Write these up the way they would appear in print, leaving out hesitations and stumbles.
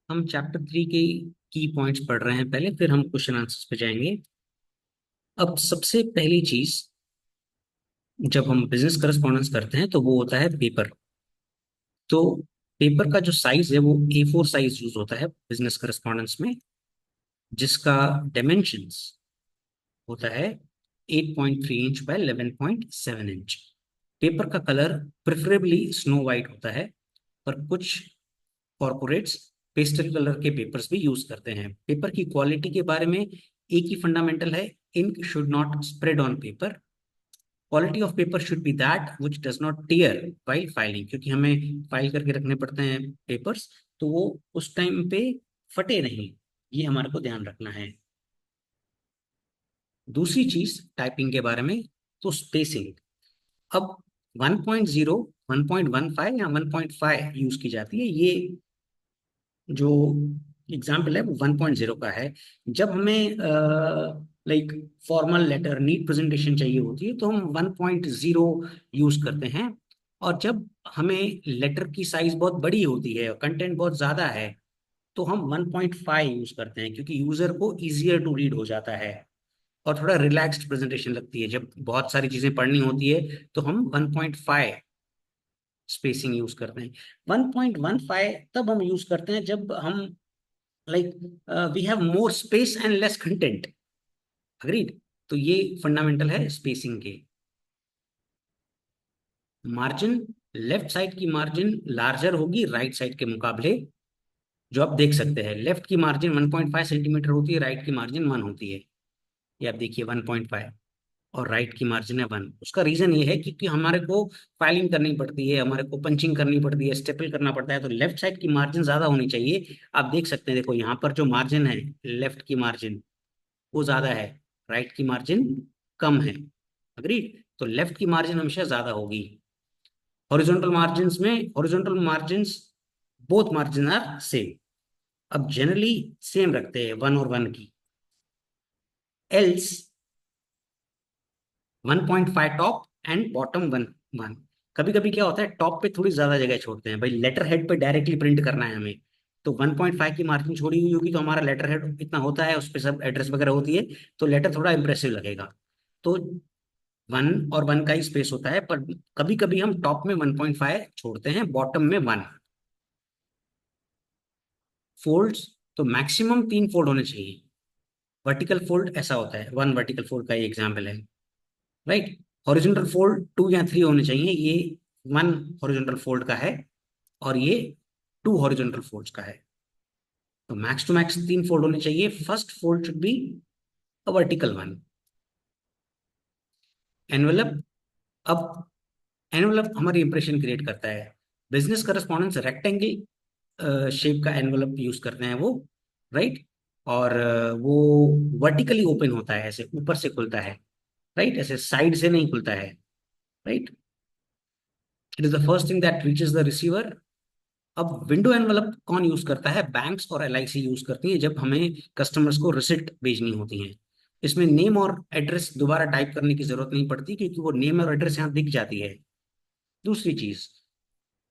हम चैप्टर 3 के की पॉइंट्स पढ़ रहे हैं पहले, फिर हम क्वेश्चन आंसर्स पे जाएंगे। अब सबसे पहली चीज, जब हम बिजनेस करस्पॉन्डेंस करते हैं तो वो होता है पेपर। तो पेपर का जो साइज है वो A4 साइज यूज होता है बिजनेस करस्पॉन्डेंस में, जिसका डायमेंशंस होता है 8.3 इंच बाय 11.7 इंच। पेपर का कलर प्रेफरेबली स्नो वाइट होता है, पर कुछ कॉरपोरेट्स पेस्टल कलर के पेपर्स भी यूज करते हैं। पेपर की क्वालिटी के बारे में एक ही फंडामेंटल है: ink should not spread on paper. Quality of paper should be that which does not tear while filing, क्योंकि हमें फाइल करके रखने पड़ते हैं पेपर्स, तो वो उस टाइम पे फटे नहीं। ये हमारे को ध्यान रखना है। दूसरी चीज टाइपिंग के बारे में, तो स्पेसिंग। अब 1.0, 1.15 या 1.5 यूज की जाती है। ये जो एग्जाम्पल है वो 1.0 का है। जब हमें like formal letter, neat presentation चाहिए होती है तो हम 1.0 यूज करते हैं। और जब हमें लेटर की साइज बहुत बड़ी होती है और कंटेंट बहुत ज्यादा है तो हम 1.5 यूज करते हैं, क्योंकि यूजर को इजियर टू रीड हो जाता है और थोड़ा रिलैक्स्ड प्रेजेंटेशन लगती है। जब बहुत सारी चीजें पढ़नी होती है तो हम 1.5 स्पेसिंग यूज करते हैं। 1.15 तब हम यूज करते हैं जब हम like we have more space and less content. Agreed. तो ये फंडामेंटल है स्पेसिंग के। मार्जिन, लेफ्ट साइड की मार्जिन लार्जर होगी राइट साइड के मुकाबले। जो आप देख सकते हैं, लेफ्ट की मार्जिन 1.5 सेंटीमीटर होती है, राइट की मार्जिन 1 होती है। ये आप देखिए 1.5 और राइट की मार्जिन है 1। उसका रीजन ये है क्योंकि हमारे को फाइलिंग करनी पड़ती है, हमारे को पंचिंग करनी पड़ती है, स्टेपल करना पड़ता है, तो लेफ्ट साइड की मार्जिन ज्यादा होनी चाहिए। आप देख सकते हैं, देखो यहाँ पर जो मार्जिन है, लेफ्ट की मार्जिन वो ज्यादा है, राइट की मार्जिन कम है। अग्रीड। तो लेफ्ट की मार्जिन हमेशा ज्यादा होगी। हॉरिजॉन्टल मार्जिन्स में, horizontal margins both margin are same. अब जनरली सेम रखते हैं 1 और 1 की। Else 1.5 top and bottom 1 1। कभी कभी क्या होता है, टॉप पे थोड़ी ज्यादा जगह छोड़ते हैं, भाई लेटर हेड पे डायरेक्टली प्रिंट करना है हमें, तो 1.5 की मार्जिन छोड़ी हुई होगी तो हमारा लेटर हेड इतना होता है, उस पे सब एड्रेस वगैरह होती है, तो लेटर थोड़ा इंप्रेसिव लगेगा। तो 1 और 1 का ही स्पेस होता है, पर कभी कभी हम टॉप में 1.5 छोड़ते हैं, बॉटम में 1। फोल्ड्स, तो मैक्सिमम 3 फोल्ड होने चाहिए। वर्टिकल फोल्ड ऐसा होता है, 1 वर्टिकल फोल्ड का ही एग्जाम्पल है, राइट। हॉरिजॉन्टल फोल्ड 2 या 3 होने चाहिए। ये 1 हॉरिजॉन्टल फोल्ड का है और ये 2 हॉरिजॉन्टल फोल्ड्स का है। तो मैक्स टू मैक्स 3 फोल्ड होने चाहिए। First fold should be a vertical 1। Envelope. अब एनवेलप हमारी इंप्रेशन क्रिएट करता है। बिजनेस करस्पॉन्डेंस रेक्टेंगल शेप का एनवेलप यूज करते हैं वो, राइट। और वो वर्टिकली ओपन होता है, ऐसे ऊपर से खुलता है, राइट, ऐसे साइड से नहीं खुलता है, right. It is the first thing that reaches the receiver. अब विंडो एनवलप कौन यूज करता है? बैंक्स और LIC यूज करती है जब हमें कस्टमर्स को रिसिप्ट भेजनी होती है। इसमें नेम और एड्रेस दोबारा टाइप करने की जरूरत नहीं पड़ती, क्योंकि वो नेम और एड्रेस यहाँ दिख जाती है। दूसरी चीज,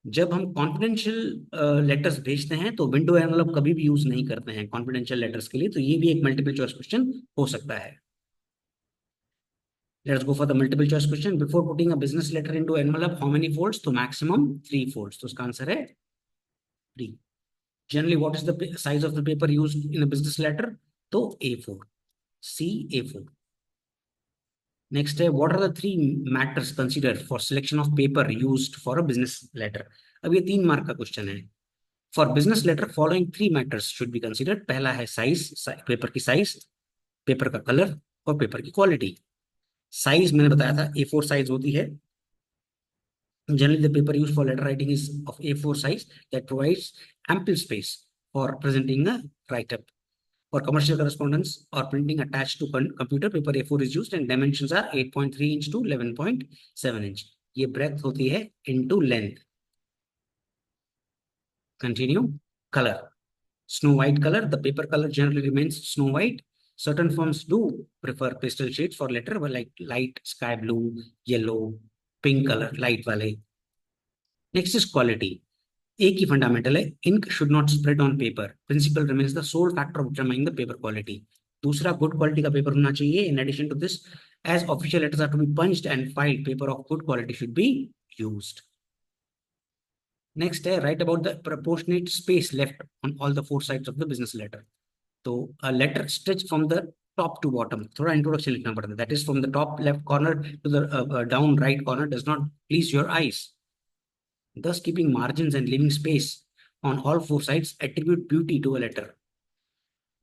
जब हम कॉन्फिडेंशियल लेटर्स भेजते हैं तो विंडो एनवलप कभी भी यूज नहीं करते हैं कॉन्फिडेंशियल लेटर्स के लिए, तो ये भी एक मल्टीपल चॉइस क्वेश्चन हो सकता है। Let's go for the multiple choice question. Before putting a business letter into envelope, how many folds? तो मैक्सिमम 3 फोल्ड्स, तो उसका आंसर है 3। Generally, what is the size of the paper used in a business letter? तो A4, C A4। Next है, what are the 3 matters considered for selection of paper used for a business letter? अब ये 3 mark का question है। For business letter, following 3 matters should be considered। पहला है size, paper की size, paper का colour और पेपर की क्वालिटी। साइज मैंने बताया था A4 साइज होती है। Generally, the paper used for letter writing is of A4 size that provides ample space for presenting a write-up. For commercial correspondence or printing attached to computer, paper A4 is used and dimensions are 8.3 inch to 11.7 inch. ये breadth होती है into length. Continue. Color. Snow white color. The paper color generally remains snow white. Certain firms do prefer pastel shades for letter, like light sky blue, yellow, pink color, light वाले. Next is quality. एक ही fundamental है, ink should not spread on paper, principle remains the sole factor of determining the paper quality. दूसरा, good quality का paper होना चाहिए। In addition to this, as official letters are to be punched and filed, paper of good quality should be used. Next है, write about the proportionate space left on all the four sides of the business letter. तो a letter stretch from the top to bottom, थोड़ा introduction लिखना पड़ता है, that is from the top left corner to the down right corner does not please your eyes, thus keeping margins and leaving space on all four sides attribute beauty to a letter.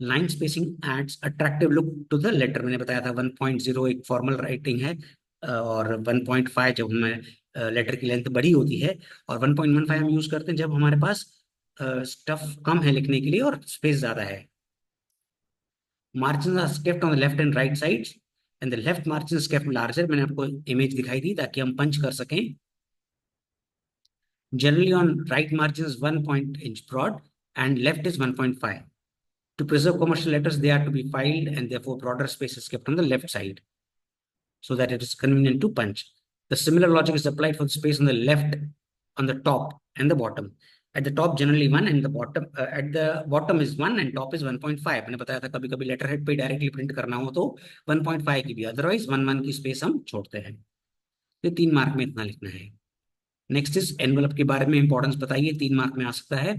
Line spacing adds attractive look to the letter. मैंने बताया था 1.0 एक formal writing है, और 1.5 जब हमें letter की length बड़ी होती है, और 1.15 हम यूज करते हैं जब हमारे पास स्टफ कम है लिखने के लिए और स्पेस ज्यादा है। Margin are kept on the left and right sides, and the left margin is kept larger. मैंने आपको इमेज दिखाई दी ताकि हम पंच कर सकें। Generally on right margin is 1 point inch broad and left is 1.5. To preserve commercial letters, they are to be filed and therefore broader space is kept on the left side so that it is convenient to punch. The similar logic is applied for the space on the left, on the top and the bottom. At the top generally 1 and the bottom at the bottom is 1 and top is 1.5. मैंने बताया था कभी कभी letter head पे directly print करना हो तो 1.5 की भी, अदरवाइज 1 की स्पेस हम छोड़ते हैं। तो 3 मार्क में इतना लिखना है। नेक्स्ट इज एनवलप के बारे में इंपॉर्टेंस बताइए, 3 मार्क में आ सकता है।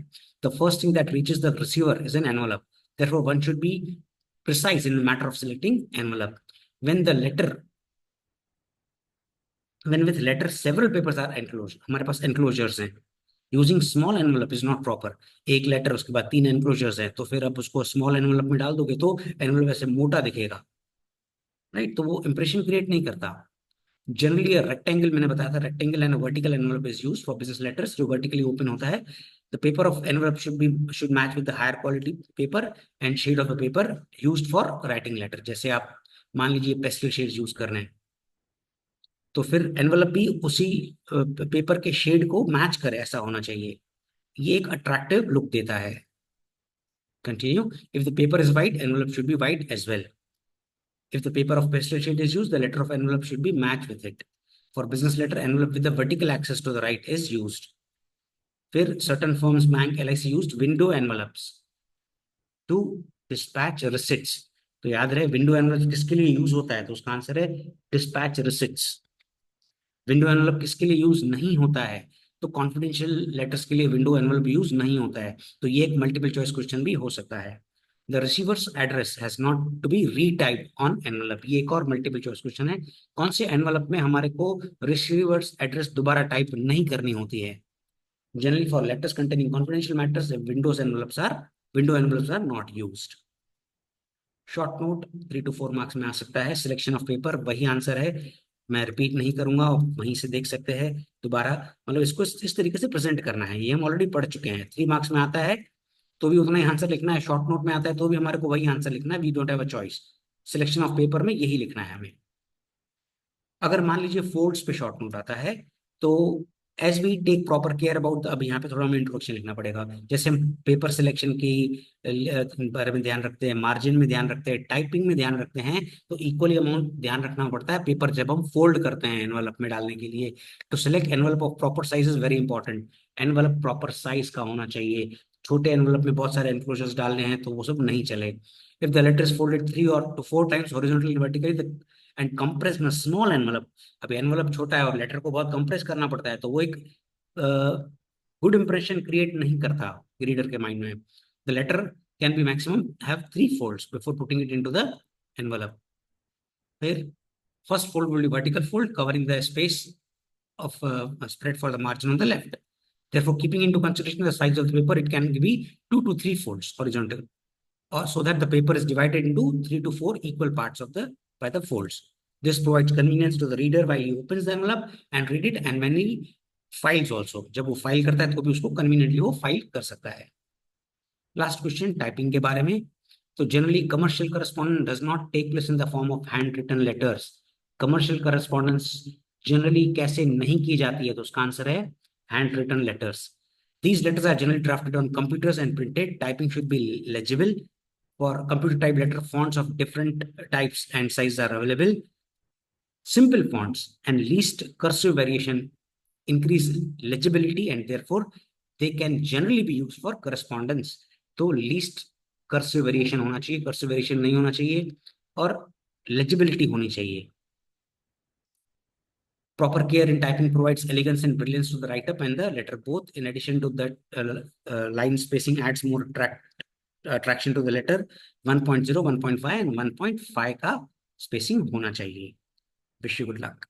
The first thing that reaches the receiver is an envelope, therefore one should be precise in the matter of selecting envelope. when the letter when with letter several papers are enclosed, हमारे पास enclosures हैं, using small envelope is not proper. एक letter उसके बाद 3 enclosures है, तो फिर अब उसको स्मॉल एनवलप में डाल दोगे तो एनवलप ऐसे मोटा दिखेगा, राइट, तो वो इंप्रेशन क्रिएट नहीं करता। जनरली रेक्टेंगल, मैंने बताया था rectangle and vertical envelope is used for business letters, जो वर्टिकली ओपन होता है। The paper of envelope should match with the higher quality paper and shade of the paper used for writing letter. जैसे आप मान लीजिए pastel shades use कर रहे हैं, तो फिर एनवलप भी उसी पेपर के शेड को मैच करे, ऐसा होना चाहिए। ये एक अट्रैक्टिव लुक देता है। Continue, if the paper is white, envelope should be white as well. If the paper of pastel shade is used, the letter of envelope should be matched with it. For business letter, envelope with the vertical axis to the right is used. फिर certain firms, bank, LIC used window envelopes to dispatch receipts. तो याद रहे window envelope किसके लिए use होता है, तो उसका आंसर है डिस्पैच रिसिट्स। विंडो एनवलप किसके लिए यूज नहीं होता है, तो कॉन्फिडेंशियल लेटर्स के लिए विंडो एनवलप यूज नहीं होता है। तो ये एक मल्टीपल चॉइस क्वेश्चन भी हो सकता है। The receiver's address has not to be retyped on envelope, ये एक और मल्टीपल चॉइस क्वेश्चन है। कौन से एनवलप में हमारे को रिसीवर्स एड्रेस दोबारा टाइप नहीं करनी होती है। Generally for letters containing confidential matters, window envelopes are not used. Short note 3 to 4 marks में आ सकता है। सिलेक्शन ऑफ पेपर वही आंसर है, मैं रिपीट नहीं करूंगा, वहीं से देख सकते हैं दोबारा। मतलब इसको इस तरीके से प्रेजेंट करना है, ये हम ऑलरेडी पढ़ चुके हैं। 3 मार्क्स में आता है तो भी उतना ही आंसर लिखना है, शॉर्ट नोट में आता है तो भी हमारे को वही आंसर लिखना है। We don't have a choice, selection of paper में यही लिखना है हमें। अगर मान लीजिए फोल्ड्स पे शॉर्ट नोट आता है, तो as we take proper care about, अब यहाँ पे थोड़ा हमें इंट्रोडक्शन लिखना पड़ेगा। जैसे हम पेपर सिलेक्शन की बारे में ध्यान रखते हैं, मार्जिन में ध्यान रखते हैं, टाइपिंग में ध्यान रखते हैं, तो इक्वली अमाउंट ध्यान रखना पड़ता है पेपर जब हम फोल्ड करते हैं एनवलप में डालने के लिए। तो select envelope of proper size is very important. Envelope proper size का होना चाहिए। छोटे एनवलप में बहुत सारे एनक्लोजर्स डालने हैं तो वो सब नहीं चले। If the letter is folded 3 or 4 times horizontally vertically and compressed in a small envelope, अभी एनवलप छोटा है और लेटर को बहुत कंप्रेस करना पड़ता है, तो वो एक गुड इंप्रेशन क्रिएट नहीं करता रीडर के माइंड में। The letter can be maximum have 3 folds before putting it into the envelope. फिर first fold will be vertical fold covering the space of spread for the margin on the left. Therefore, keeping into consideration the size of the paper, it can be 2 to 3 folds horizontal, or so that the paper is divided into 3 to 4 equal parts of the by the folds. This provides convenience to the reader while he opens the envelope and read it, and when he files also, जब वो file करता है तो भी उसको conveniently वो file कर सकता है। लास्ट क्वेश्चन टाइपिंग के बारे में। तो generally commercial correspondence does not take place in the form of hand written letters. Commercial correspondence generally कैसे नहीं की जाती है, तो उसका आंसर है hand written letters. These letters are generally drafted on computers and printed. Typing should be legible. For computer type letter, fonts of different types and sizes are available. Simple fonts and least cursive variation increase legibility and therefore they can generally be used for correspondence. तो least cursive variation होना चाहिए, cursive variation नहीं होना चाहिए, और legibility होनी चाहिए. Proper care in typing provides elegance and brilliance to the write-up and the letter both. In addition to that, line spacing adds more attraction to the letter. 1.0, 1.5 and 1.5 का spacing होना चाहिए. Wish you good luck.